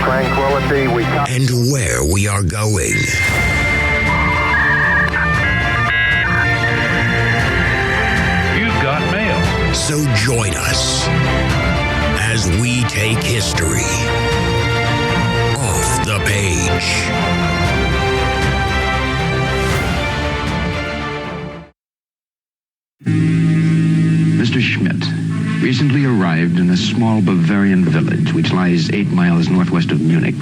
tranquility. And where we are going. You've got mail. So join us as we take history off the page. Mr. Schmidt recently arrived in a small Bavarian village which lies 8 miles northwest of Munich.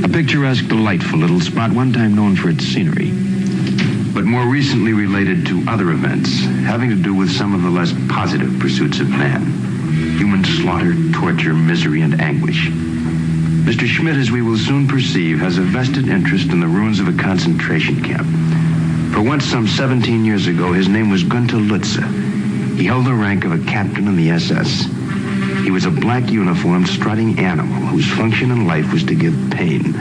A picturesque, delightful little spot, one time known for its scenery, but more recently related to other events having to do with some of the less positive pursuits of man. Human slaughter, torture, misery, and anguish. Mr. Schmidt, as we will soon perceive, has a vested interest in the ruins of a concentration camp. For once, some 17 years ago, his name was Gunther Lutze. He held the rank of a captain in the SS. He was a black uniformed, strutting animal whose function in life was to give pain.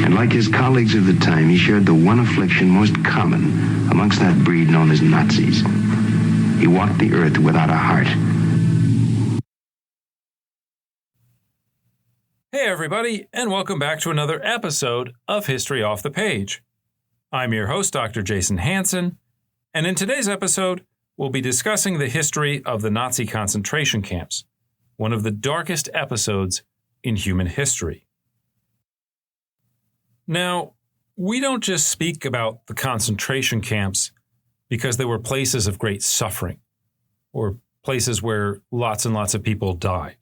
And like his colleagues of the time, he shared the one affliction most common amongst that breed known as Nazis. He walked the earth without a heart. Hey everybody, and welcome back to another episode of History Off the Page. I'm your host, Dr. Jason Hansen, and in today's episode, we'll be discussing the history of the Nazi concentration camps, one of the darkest episodes in human history. Now, we don't just speak about the concentration camps because they were places of great suffering or places where lots and lots of people died.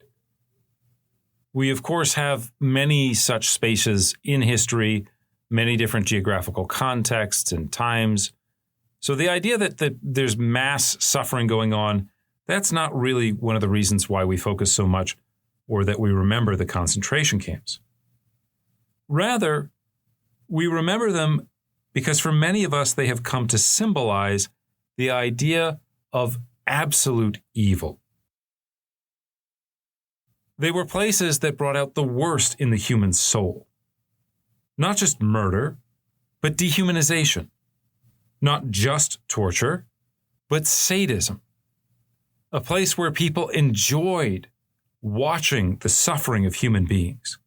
We, of course, have many such spaces in history, many different geographical contexts and times. So the idea that there's mass suffering going on, that's not really one of the reasons why we focus so much or that we remember the concentration camps. Rather, we remember them because for many of us, they have come to symbolize the idea of absolute evil. They were places that brought out the worst in the human soul. Not just murder, but dehumanization. Not just torture, but sadism. A place where people enjoyed watching the suffering of human beings.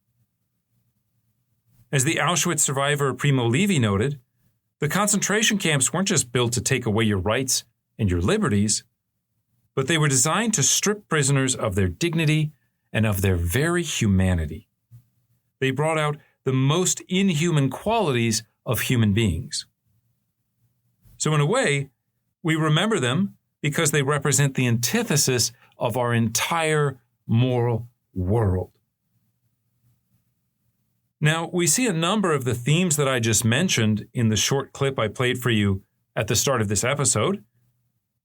As the Auschwitz survivor Primo Levi noted, the concentration camps weren't just built to take away your rights and your liberties, but they were designed to strip prisoners of their dignity and of their very humanity. They brought out the most inhuman qualities of human beings. So in a way, we remember them because they represent the antithesis of our entire moral world. Now, we see a number of the themes that I just mentioned in the short clip I played for you at the start of this episode.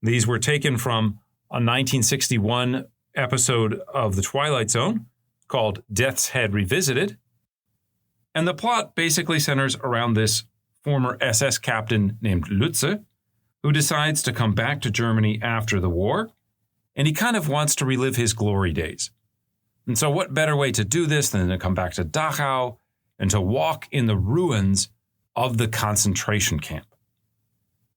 These were taken from a 1961 episode of The Twilight Zone called Death's Head Revisited. And the plot basically centers around this former SS captain named Lutze, who decides to come back to Germany after the war, and he kind of wants to relive his glory days. And so what better way to do this than to come back to Dachau and to walk in the ruins of the concentration camp.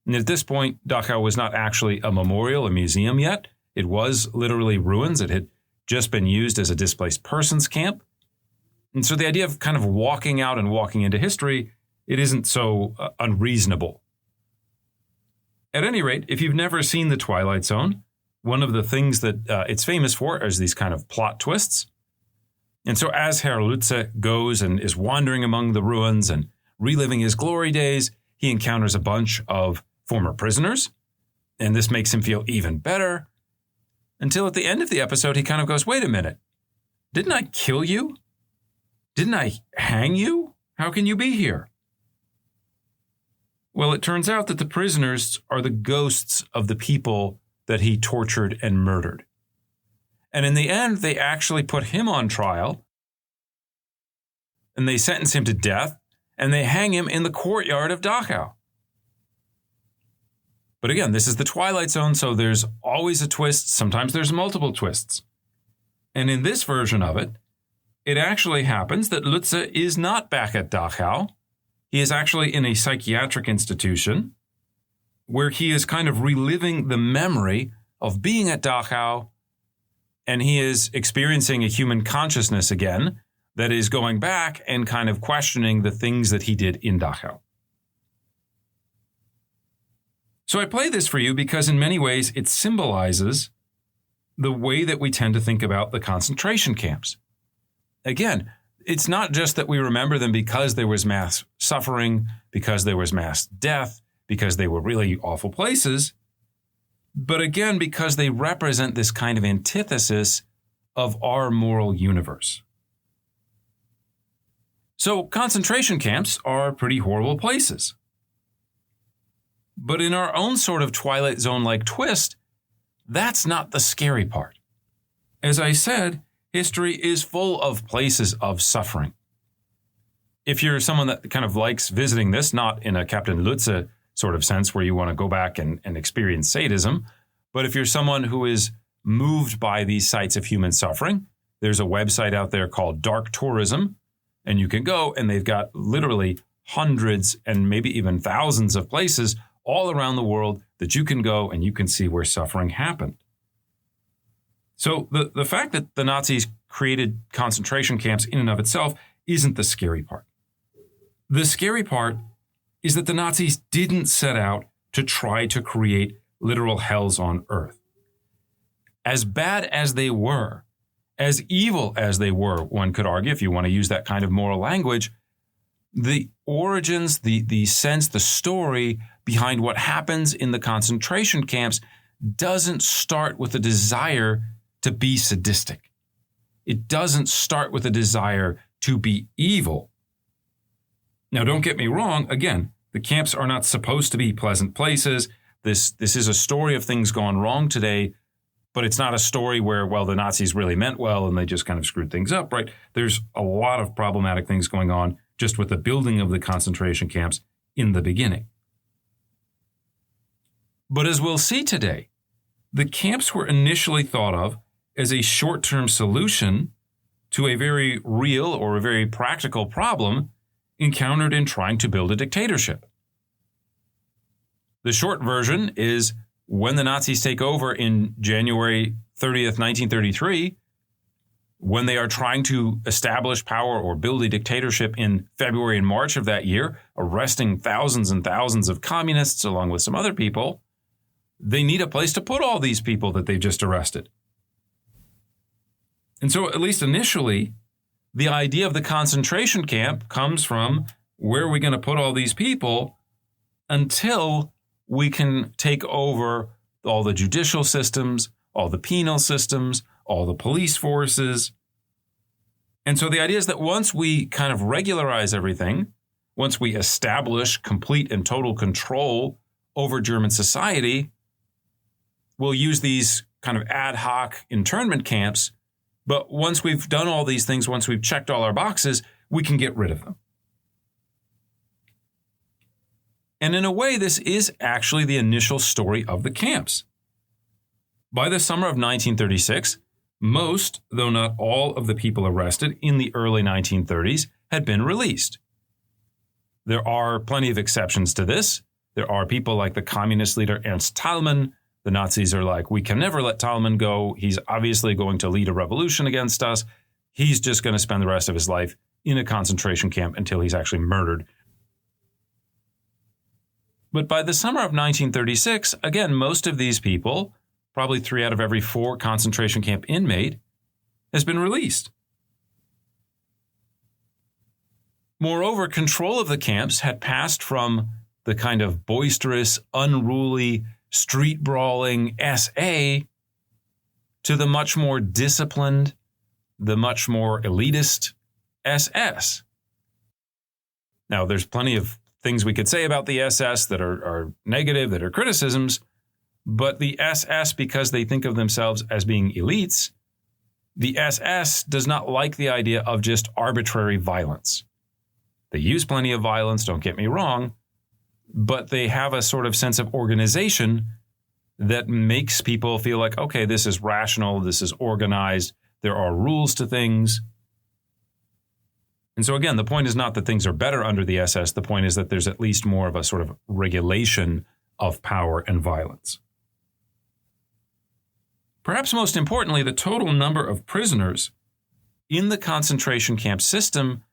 And at this point, Dachau was not actually a memorial, a museum yet. It was literally ruins. It had just been used as a displaced persons camp. And so the idea of kind of walking out and walking into history, it isn't so unreasonable. At any rate, if you've never seen The Twilight Zone, one of the things that it's famous for is these kind of plot twists. And so as Herr Lutze goes and is wandering among the ruins and reliving his glory days, he encounters a bunch of former prisoners. And this makes him feel even better. Until at the end of the episode, he kind of goes, wait a minute, didn't I kill you? Didn't I hang you? How can you be here? Well, it turns out that the prisoners are the ghosts of the people that he tortured and murdered. And in the end, they actually put him on trial, and they sentence him to death, and they hang him in the courtyard of Dachau. But again, this is the Twilight Zone, so there's always a twist. Sometimes there's multiple twists. And in this version of it, it actually happens that Lutze is not back at Dachau. He is actually in a psychiatric institution where he is kind of reliving the memory of being at Dachau, and he is experiencing a human consciousness again, that is going back and kind of questioning the things that he did in Dachau. So I play this for you because in many ways it symbolizes the way that we tend to think about the concentration camps. Again, it's not just that we remember them because there was mass suffering, because there was mass death, because they were really awful places, but again, because they represent this kind of antithesis of our moral universe. So concentration camps are pretty horrible places. But in our own sort of Twilight Zone-like twist, that's not the scary part. As I said, history is full of places of suffering. If you're someone that kind of likes visiting this, not in a Captain Lutze sort of sense where you want to go back and experience sadism, but if you're someone who is moved by these sites of human suffering, there's a website out there called Dark Tourism, and you can go and they've got literally hundreds and maybe even thousands of places all around the world that you can go and you can see where suffering happened. So the fact that the Nazis created concentration camps in and of itself isn't the scary part. The scary part is that the Nazis didn't set out to try to create literal hells on earth. As bad as they were, as evil as they were, one could argue, if you want to use that kind of moral language, the origins, the sense, the story behind what happens in the concentration camps doesn't start with a desire to be sadistic. It doesn't start with a desire to be evil. Now, don't get me wrong. Again, the camps are not supposed to be pleasant places. This is a story of things gone wrong today, but it's not a story where, well, the Nazis really meant well and they just kind of screwed things up, right? There's a lot of problematic things going on just with the building of the concentration camps in the beginning. But as we'll see today, the camps were initially thought of as a short-term solution to a very real or a very practical problem encountered in trying to build a dictatorship. The short version is when the Nazis take over in January 30th, 1933, when they are trying to establish power or build a dictatorship in February and March of that year, arresting thousands and thousands of communists along with some other people, they need a place to put all these people that they've just arrested. And so, at least initially, the idea of the concentration camp comes from where are we going to put all these people until we can take over all the judicial systems, all the penal systems, all the police forces. And so the idea is that once we kind of regularize everything, once we establish complete and total control over German society, we'll use these kind of ad hoc internment camps. But once we've done all these things, once we've checked all our boxes, we can get rid of them. And in a way, this is actually the initial story of the camps. By the summer of 1936, most, though not all, of the people arrested in the early 1930s had been released. There are plenty of exceptions to this. There are people like the communist leader Ernst Thälmann. The Nazis are like, we can never let Thälmann go. He's obviously going to lead a revolution against us. He's just going to spend the rest of his life in a concentration camp until he's actually murdered. But by the summer of 1936, again, most of these people, probably 3 out of every 4 concentration camp inmate, has been released. Moreover, control of the camps had passed from the kind of boisterous, unruly, street-brawling SA to the much more disciplined, the much more elitist SS. Now, there's plenty of things we could say about the SS that are negative, that are criticisms, but the SS, because they think of themselves as being elites, the SS does not like the idea of just arbitrary violence. They use plenty of violence, don't get me wrong, but they have a sort of sense of organization that makes people feel like, okay, this is rational, this is organized, there are rules to things. And so again, the point is not that things are better under the SS. The point is that there's at least more of a sort of regulation of power and violence. Perhaps most importantly, the total number of prisoners in the concentration camp system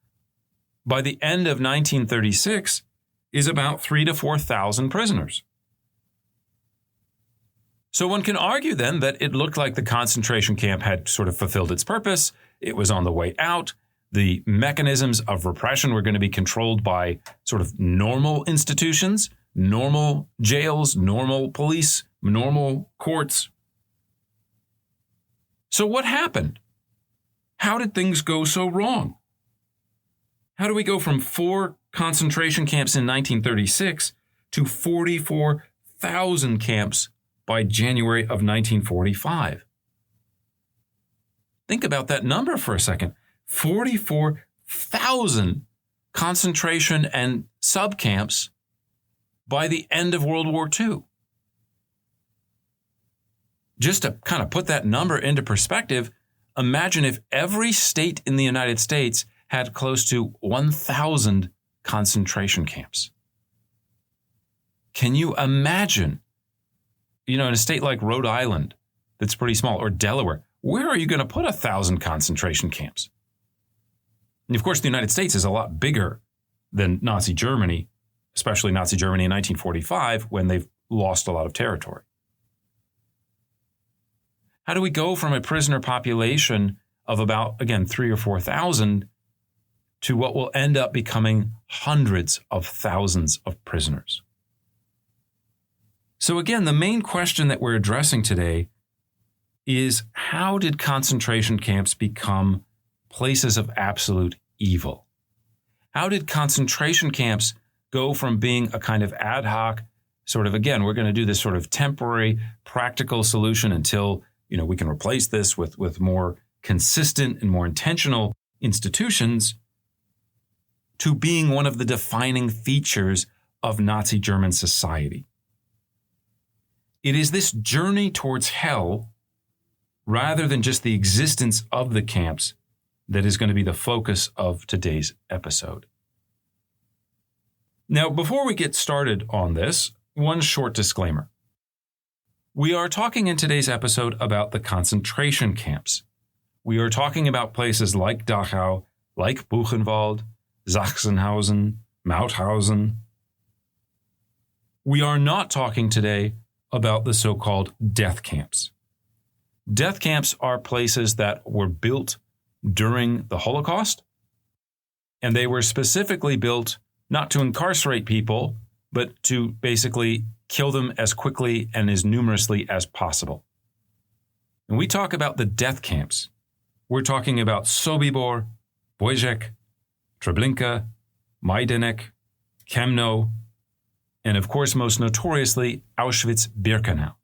by the end of 1936 is about 3,000 to 4,000 prisoners. So one can argue then that it looked like the concentration camp had sort of fulfilled its purpose. It was on the way out. The mechanisms of repression were going to be controlled by sort of normal institutions, normal jails, normal police, normal courts. So what happened? How did things go so wrong? How do we go from 4 concentration camps in 1936 to 44,000 camps by January of 1945? Think about that number for a second. 44,000 concentration and subcamps by the end of World War II. Just to kind of put that number into perspective, imagine if every state in the United States had close to 1,000 concentration camps. Can you imagine, in a state like Rhode Island, that's pretty small, or Delaware, where are you going to put 1,000 concentration camps? And of course, the United States is a lot bigger than Nazi Germany, especially Nazi Germany in 1945, when they've lost a lot of territory. How do we go from a prisoner population of about, again, 3,000 or 4,000 to what will end up becoming hundreds of thousands of prisoners? So again, the main question that we're addressing today is, how did concentration camps become places of absolute evil? How did concentration camps go from being a kind of ad hoc sort of, again, we're going to do this sort of temporary practical solution until we can replace this with more consistent and more intentional institutions, to being one of the defining features of Nazi German society? It is this journey towards hell, rather than just the existence of the camps, that is going to be the focus of today's episode. Now, before we get started on this, one short disclaimer. We are talking in today's episode about the concentration camps. We are talking about places like Dachau, like Buchenwald, Sachsenhausen, Mauthausen. We are not talking today about the so-called death camps. Death camps are places that were built during the Holocaust, and they were specifically built not to incarcerate people, but to basically kill them as quickly and as numerously as possible. When we talk about the death camps, we're talking about Sobibor, Wojciech, Treblinka, Majdanek, Chemno, and of course, most notoriously, Auschwitz-Birkenau.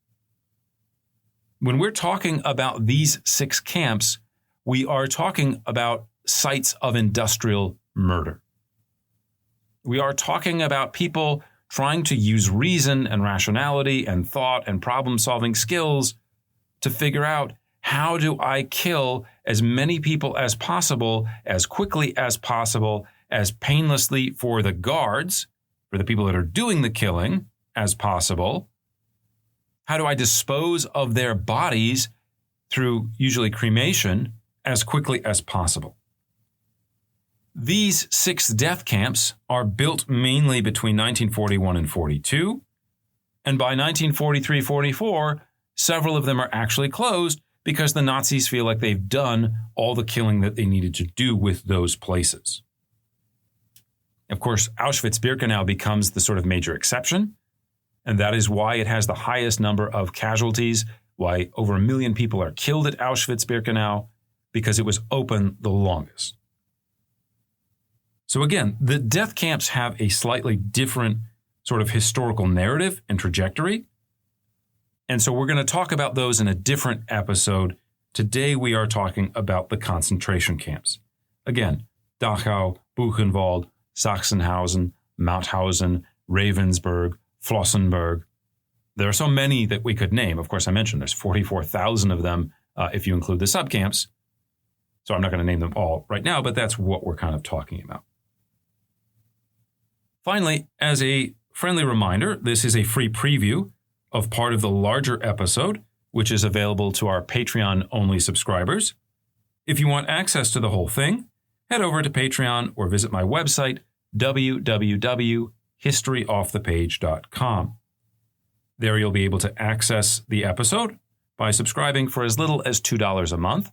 When we're talking about these 6 camps, we are talking about sites of industrial murder. We are talking about people trying to use reason and rationality and thought and problem-solving skills to figure out, how do I kill as many people as possible, as quickly as possible, as painlessly for the guards, for the people that are doing the killing, as possible? How do I dispose of their bodies through usually cremation as quickly as possible? These 6 death camps are built mainly between 1941 and 42, and by 1943-44, several of them are actually closed because the Nazis feel like they've done all the killing that they needed to do with those places. Of course, Auschwitz-Birkenau becomes the sort of major exception, and that is why it has the highest number of casualties, why over 1 million people are killed at Auschwitz-Birkenau, because it was open the longest. So again, the death camps have a slightly different sort of historical narrative and trajectory. And so we're going to talk about those in a different episode. Today we are talking about the concentration camps. Again, Dachau, Buchenwald, Sachsenhausen, Mauthausen, Ravensbrück, Flossenbürg. There are so many that we could name. Of course, I mentioned there's 44,000 of them if you include the subcamps. So I'm not going to name them all right now, but that's what we're kind of talking about. Finally, as a friendly reminder, this is a free preview of part of the larger episode, which is available to our Patreon-only subscribers. If you want access to the whole thing, head over to Patreon or visit my website, www.historyoffthepage.com. There you'll be able to access the episode by subscribing for as little as $2 a month.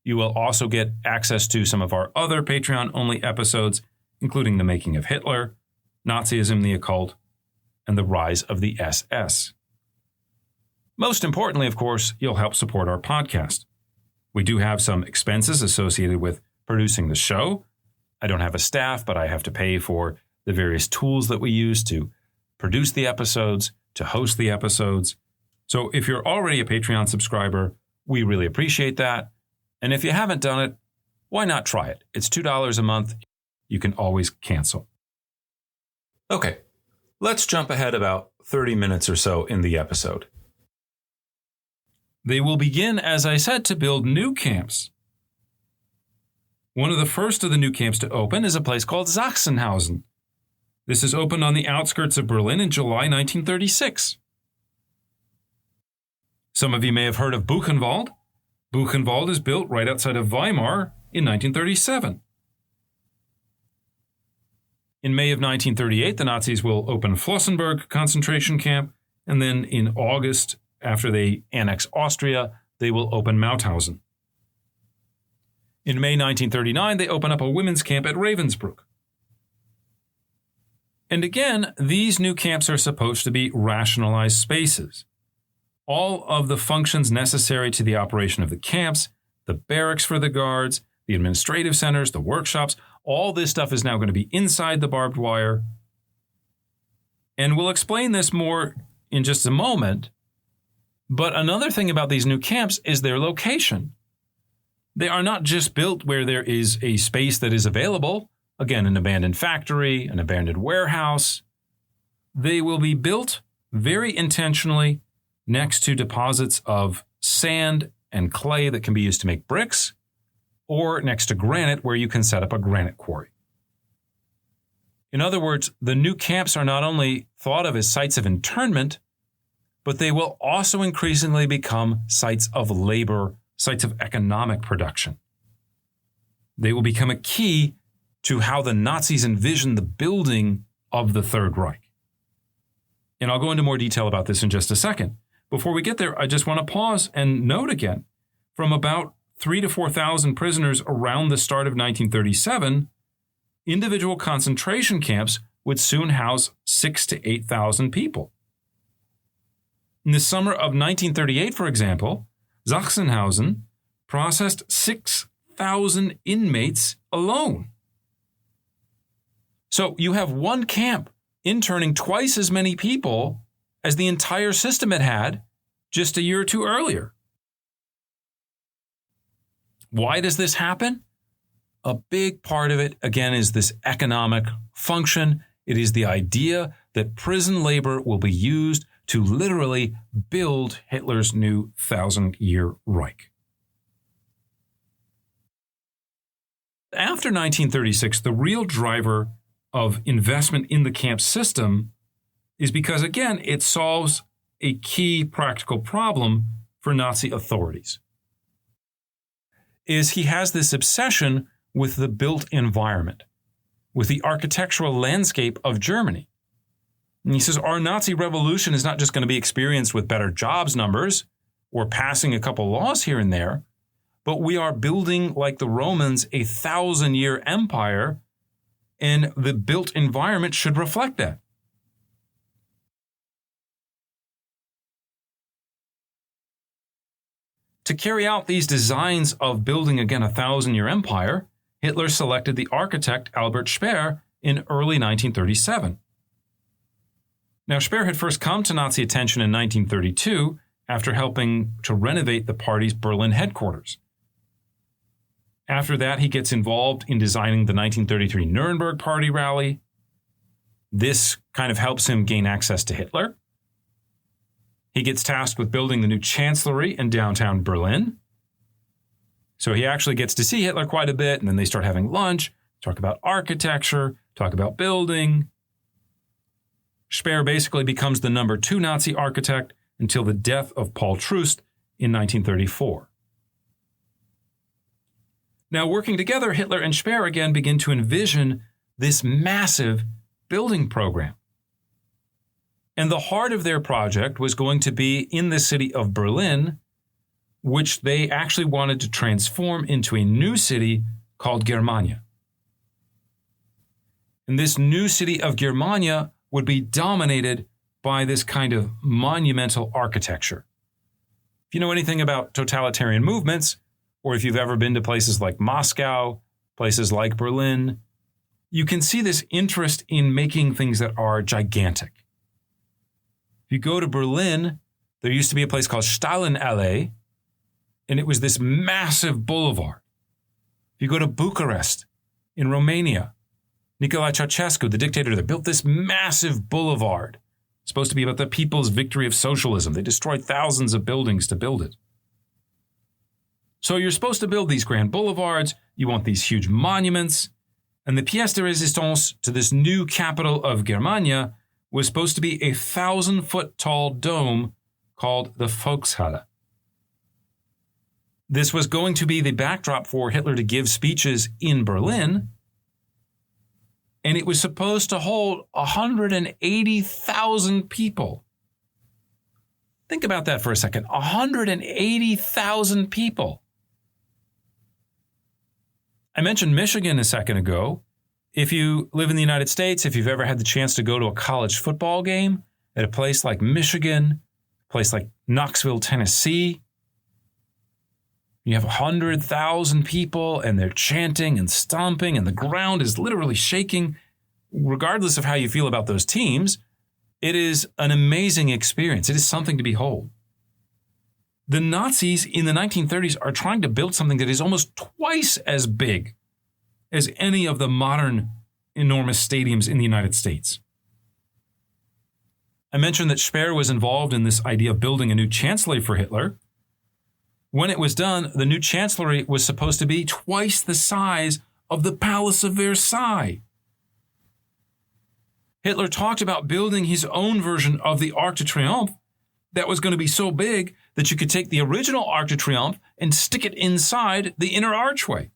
You will also get access to some of our other Patreon-only episodes, including The Making of Hitler, Nazism, the Occult, and the Rise of the SS. Most importantly, of course, you'll help support our podcast. We do have some expenses associated with producing the show. I don't have a staff, but I have to pay for the various tools that we use to produce the episodes, to host the episodes. So if you're already a Patreon subscriber, we really appreciate that. And if you haven't done it, why not try it? It's $2 a month. You can always cancel. Okay, let's jump ahead about 30 minutes or so in the episode. They will begin, as I said, to build new camps. One of the first of the new camps to open is a place called Sachsenhausen. This is opened on the outskirts of Berlin in July 1936. Some of you may have heard of Buchenwald. Buchenwald is built right outside of Weimar in 1937. In May of 1938, the Nazis will open Flossenburg concentration camp, and then in August, after they annex Austria, they will open Mauthausen. In May 1939, they open up a women's camp at Ravensbrück. And again, these new camps are supposed to be rationalized spaces. All of the functions necessary to the operation of the camps, the barracks for the guards, the administrative centers, the workshops, all this stuff is now going to be inside the barbed wire. And we'll explain this more in just a moment. But another thing about these new camps is their location. They are not just built where there is a space that is available, again, an abandoned factory, an abandoned warehouse. They will be built very intentionally next to deposits of sand and clay that can be used to make bricks, or next to granite where you can set up a granite quarry. In other words, the new camps are not only thought of as sites of internment, but they will also increasingly become sites of labor, sites of economic production. They will become a key to how the Nazis envisioned the building of the Third Reich. And I'll go into more detail about this in just a second. Before we get there, I just want to pause and note again, from about 3,000 to 4,000 prisoners around the start of 1937, individual concentration camps would soon house 6,000 to 8,000 people. In the summer of 1938, for example, Sachsenhausen processed 6,000 inmates alone. So you have one camp interning twice as many people as the entire system had just a year or two earlier. Why does this happen? A big part of it, again, is this economic function. It is the idea that prison labor will be used to literally build Hitler's new 1,000-year Reich. After 1936, the real driver of investment in the camp system is because, again, it solves a key practical problem for Nazi authorities. Is he has this obsession with the built environment, with the architectural landscape of Germany. And he says, our Nazi revolution is not just going to be experienced with better jobs numbers or passing a couple laws here and there, but we are building, like the Romans, a 1,000-year empire, and the built environment should reflect that. To carry out these designs of building, again, a 1,000-year empire, Hitler selected the architect Albert Speer in early 1937. Now, Speer had first come to Nazi attention in 1932 after helping to renovate the party's Berlin headquarters. After that, he gets involved in designing the 1933 Nuremberg Party rally. This kind of helps him gain access to Hitler. He gets tasked with building the new chancellery in downtown Berlin. So he actually gets to see Hitler quite a bit, and then they start having lunch, talk about architecture, talk about building. Speer basically becomes the number 2 Nazi architect until the death of Paul Troost in 1934. Now, working together, Hitler and Speer again begin to envision this massive building program. And the heart of their project was going to be in the city of Berlin, which they actually wanted to transform into a new city called Germania. And this new city of Germania would be dominated by this kind of monumental architecture. If you know anything about totalitarian movements, or if you've ever been to places like Moscow, places like Berlin, you can see this interest in making things that are gigantic. If you go to Berlin, there used to be a place called Stahlenallee, and it was this massive boulevard. If you go to Bucharest in Romania, Nicolae Ceausescu, the dictator, they built this massive boulevard. It's supposed to be about the people's victory of socialism. They destroyed thousands of buildings to build it. So you're supposed to build these grand boulevards. You want these huge monuments. And the pièce de résistance to this new capital of Germania was supposed to be a 1,000-foot tall dome called the Volkshalle. This was going to be the backdrop for Hitler to give speeches in Berlin, and it was supposed to hold 180,000 people. Think about that for a second. 180,000 people. I mentioned Michigan a second ago. If you live in the United States, if you've ever had the chance to go to a college football game at a place like Michigan, a place like Knoxville, Tennessee, you have 100,000 people and they're chanting and stomping and the ground is literally shaking. Regardless of how you feel about those teams, it is an amazing experience. It is something to behold. The Nazis in the 1930s are trying to build something that is almost twice as big as any of the modern enormous stadiums in the United States. I mentioned that Speer was involved in this idea of building a new chancellery for Hitler. When it was done, the new chancellery was supposed to be twice the size of the Palace of Versailles. Hitler talked about building his own version of the Arc de Triomphe that was going to be so big that you could take the original Arc de Triomphe and stick it inside the inner archway.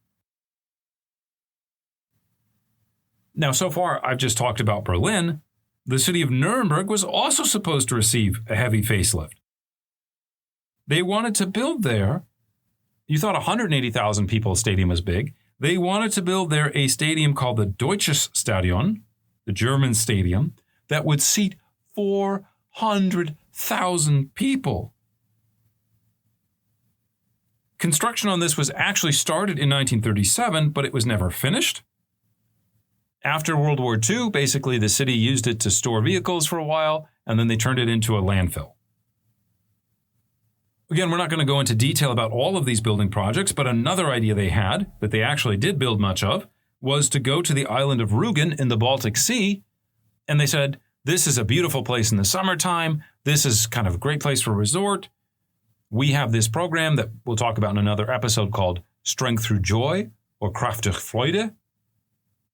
Now, so far, I've just talked about Berlin. The city of Nuremberg was also supposed to receive a heavy facelift. They wanted to build there, you thought 180,000 people stadium was big. They wanted to build there a stadium called the Deutsches Stadion, the German stadium, that would seat 400,000 people. Construction on this was actually started in 1937, but it was never finished. After World War II, basically the city used it to store vehicles for a while, and then they turned it into a landfill. Again, we're not going to go into detail about all of these building projects, but another idea they had, that they actually did build much of, was to go to the island of Rügen in the Baltic Sea, and they said, this is a beautiful place in the summertime, this is kind of a great place for a resort. We have this program that we'll talk about in another episode called Strength Through Joy, or Kraft durch Freude.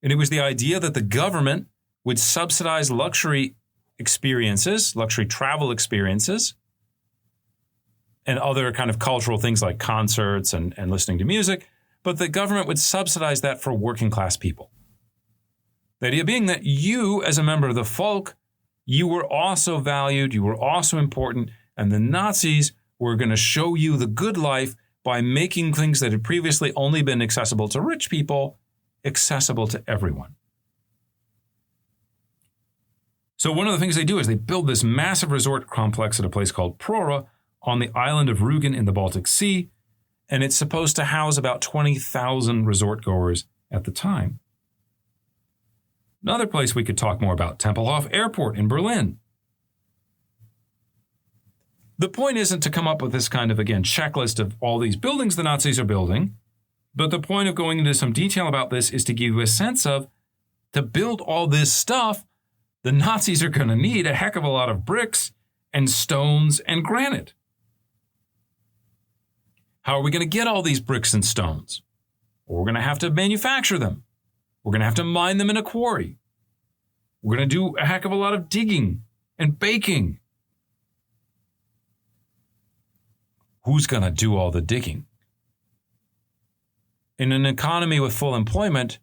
And it was the idea that the government would subsidize luxury experiences, luxury travel experiences, and other kind of cultural things like concerts and listening to music, but the government would subsidize that for working class people. The idea being that you, as a member of the folk, you were also valued, you were also important, and the Nazis were going to show you the good life by making things that had previously only been accessible to rich people accessible to everyone. So one of the things they do is they build this massive resort complex at a place called Prora on the island of Rügen in the Baltic Sea, and it's supposed to house about 20,000 resort goers at the time. Another place we could talk more about, Tempelhof Airport in Berlin. The point isn't to come up with this kind of, again, checklist of all these buildings the Nazis are building, but the point of going into some detail about this is to give you a sense of, to build all this stuff, the Nazis are going to need a heck of a lot of bricks and stones and granite. How are we going to get all these bricks and stones? Well, we're going to have to manufacture them. We're going to have to mine them in a quarry. We're going to do a heck of a lot of digging and baking. Who's going to do all the digging? in an economy with full employment,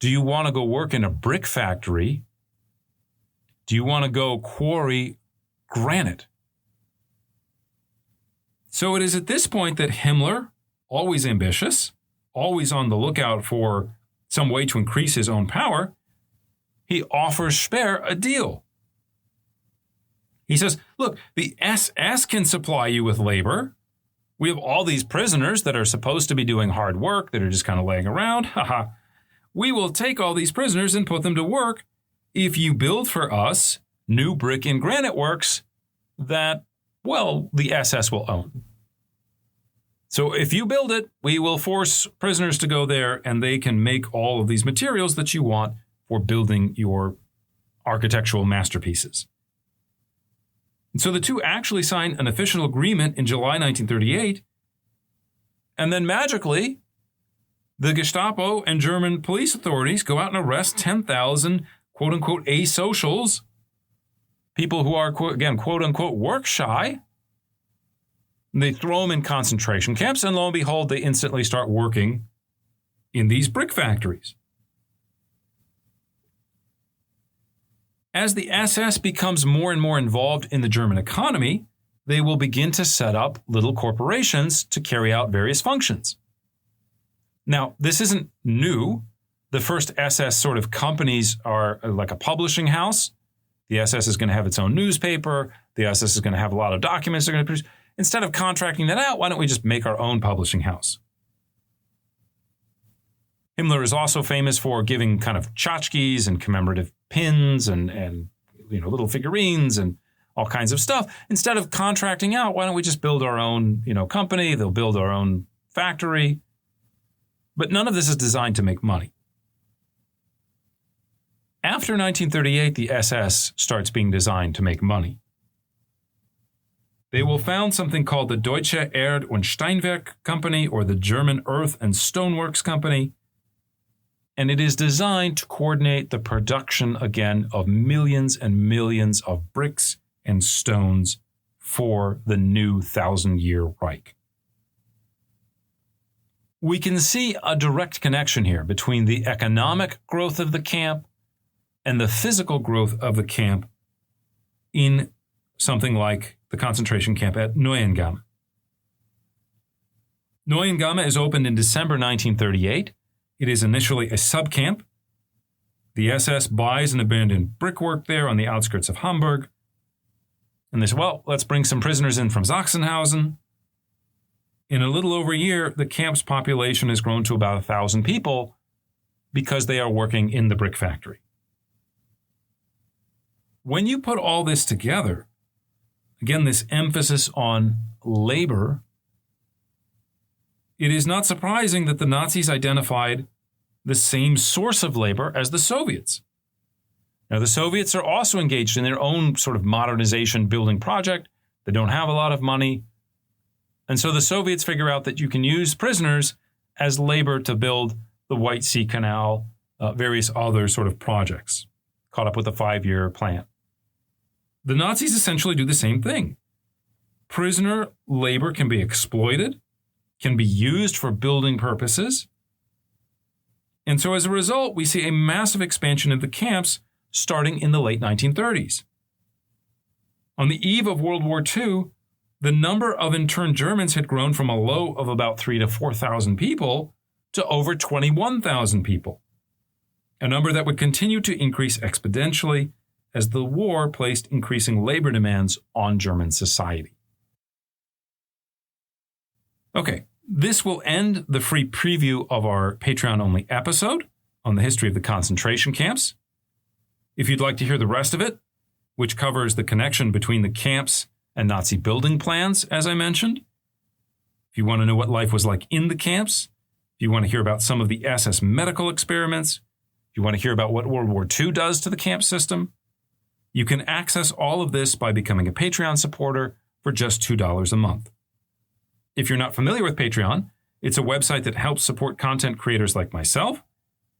do you want to go work in a brick factory? Do you want to go quarry granite? So it is at this point that Himmler, always ambitious, always on the lookout for some way to increase his own power, he offers Speer a deal. He says, look, the SS can supply you with labor. We have all these prisoners that are supposed to be doing hard work, that are just kind of laying around. Haha. We will take all these prisoners and put them to work if you build for us new brick and granite works that, well, the SS will own. So if you build it, we will force prisoners to go there and they can make all of these materials that you want for building your architectural masterpieces. And so the two actually signed an official agreement in July 1938. And then magically, the Gestapo and German police authorities go out and arrest 10,000 quote-unquote asocials, people who are, quote-unquote work shy. They throw them in concentration camps, and lo and behold, they instantly start working in these brick factories. As the SS becomes more and more involved in the German economy, they will begin to set up little corporations to carry out various functions. Now, this isn't new. The first SS sort of companies are like a publishing house. The SS is going to have its own newspaper. The SS is going to have a lot of documents they're going to produce. Instead of contracting that out, why don't we just make our own publishing house? Himmler is also famous for giving kind of tchotchkes and commemorative pins and little figurines and all kinds of stuff. Instead of contracting out, why don't we just build our own, company? They'll build our own factory. But none of this is designed to make money. After 1938, the SS starts being designed to make money. They will found something called the Deutsche Erd- und Steinwerk Company, or the German Earth and Stoneworks Company. And it is designed to coordinate the production, again, of millions and millions of bricks and stones for the new 1,000-year Reich. We can see a direct connection here between the economic growth of the camp and the physical growth of the camp in something like the concentration camp at Neuengamme. Neuengamme is opened in December 1938. It is initially a subcamp. The SS buys an abandoned brickwork there on the outskirts of Hamburg. And they say, well, let's bring some prisoners in from Sachsenhausen. In a little over a year, the camp's population has grown to about 1,000 people because they are working in the brick factory. When you put all this together, again, this emphasis on labor, it is not surprising that the Nazis identified the same source of labor as the Soviets. Now, the Soviets are also engaged in their own sort of modernization building project. They don't have a lot of money. And so the Soviets figure out that you can use prisoners as labor to build the White Sea Canal, various other sort of projects, caught up with the 5-year plan. The Nazis essentially do the same thing. Prisoner labor can be exploited, can be used for building purposes. And so as a result, we see a massive expansion of the camps starting in the late 1930s. On the eve of World War II, the number of interned Germans had grown from a low of about 3,000 to 4,000 people to over 21,000 people, a number that would continue to increase exponentially as the war placed increasing labor demands on German society. Okay, this will end the free preview of our Patreon-only episode on the history of the concentration camps. If you'd like to hear the rest of it, which covers the connection between the camps and Nazi building plans, as I mentioned, if you want to know what life was like in the camps, if you want to hear about some of the SS medical experiments, if you want to hear about what World War II does to the camp system, you can access all of this by becoming a Patreon supporter for just $2 a month. If you're not familiar with Patreon, it's a website that helps support content creators like myself,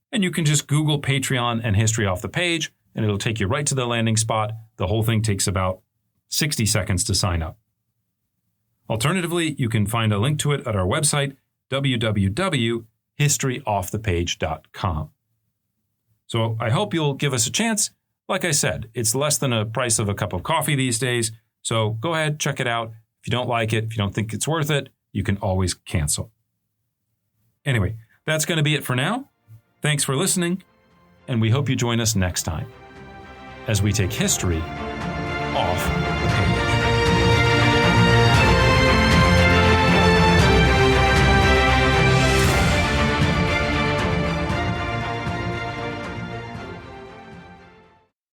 and you can just Google Patreon and history off the page, and it'll take you right to the landing spot. The whole thing takes about 60 seconds to sign up. Alternatively, you can find a link to it at our website, www.historyofthepage.com. historyoffthepage.com. So I hope you'll give us a chance. Like I said, it's less than the price of a cup of coffee these days. So go ahead, check it out. If you don't like it, if you don't think it's worth it, you can always cancel. Anyway, that's going to be it for now. Thanks for listening, and we hope you join us next time as we take history off the page.